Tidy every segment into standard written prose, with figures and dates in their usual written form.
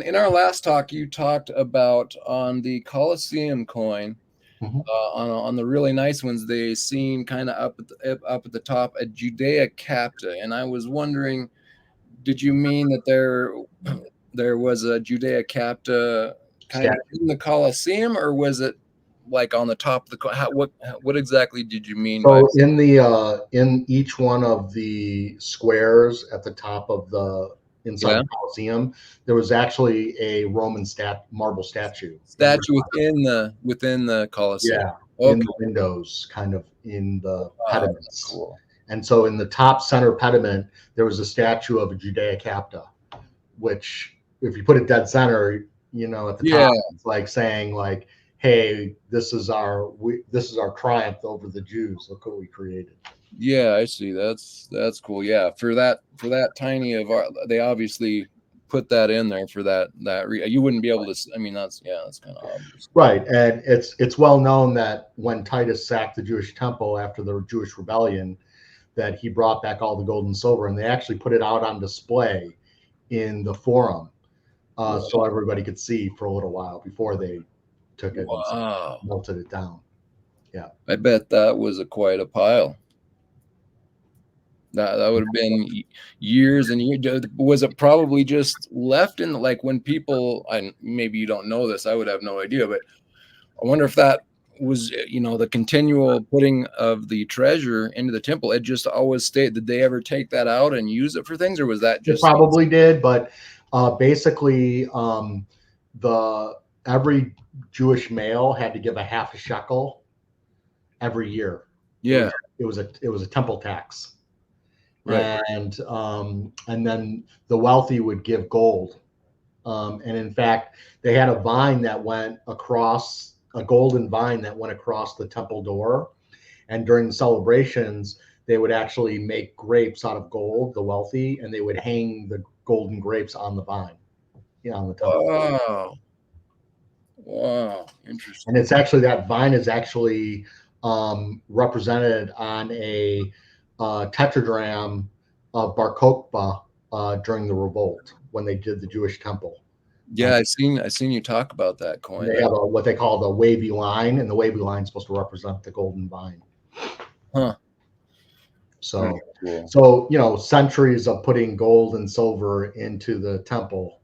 in our last talk, you talked about on the Colosseum coin, on the really nice ones, they seem kind of up at the top a Judea Capta, and I was wondering, did you mean that there was a Judea Capta kind of in the Colosseum, or was it like on the top of the coin? What exactly did you mean by? So in the in each one of the squares at the top of the inside the Colosseum, there was actually a Roman marble statue within the Colosseum. Yeah, Okay. in the windows, kind of in the pediments. Cool. And so in the top center pediment, there was a statue of a Judea Capta, which if you put it dead center, you know, at the top, it's like saying like, hey, this is our triumph over the Jews. Look what we created. Yeah, I see. That's cool. Yeah, for that tiny of art, they obviously put that in there for that you wouldn't be able to. I mean, that's kind of obvious. Right, and it's well known that when Titus sacked the Jewish temple after the Jewish rebellion, that he brought back all the gold and silver, and they actually put it out on display in the forum, so everybody could see for a little while before they took it and melted it down. Yeah, I bet that was quite a pile. That would have been years and years. Was it probably just left in, like, when people, maybe you don't know this, I would have no idea, but I wonder if that was, you know, the continual putting of the treasure into the temple. It just always stayed. Did they ever take that out and use it for things, or was that just? It probably did, but basically, every Jewish male had to give a half a shekel every year. Yeah, it was a temple tax. Right. And then the wealthy would give gold. And in fact, they had a vine that went across, a golden vine that went across the temple door. And during the celebrations, they would actually make grapes out of gold, the wealthy, and they would hang the golden grapes on the vine. Yeah, on the temple. Wow. Wow. Interesting. And it's actually, that vine is actually represented on a tetradrachm of Bar Kokhba during the revolt when they did the Jewish temple. Yeah, I seen you talk about that coin. They have what they call the wavy line, and the wavy line is supposed to represent the golden vine. Huh. So, cool. You know, centuries of putting gold and silver into the temple.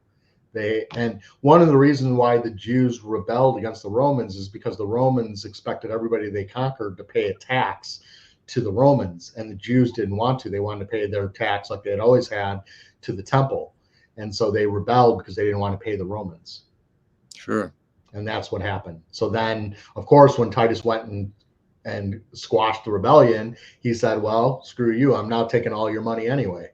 And one of the reasons why the Jews rebelled against the Romans is because the Romans expected everybody they conquered to pay a tax to the Romans, and the Jews didn't want to. They wanted to pay their tax like they had always had to the temple. And so they rebelled because they didn't want to pay the Romans. Sure. And that's what happened. So then, of course, when Titus went and squashed the rebellion, he said, well, screw you. I'm now taking all your money anyway.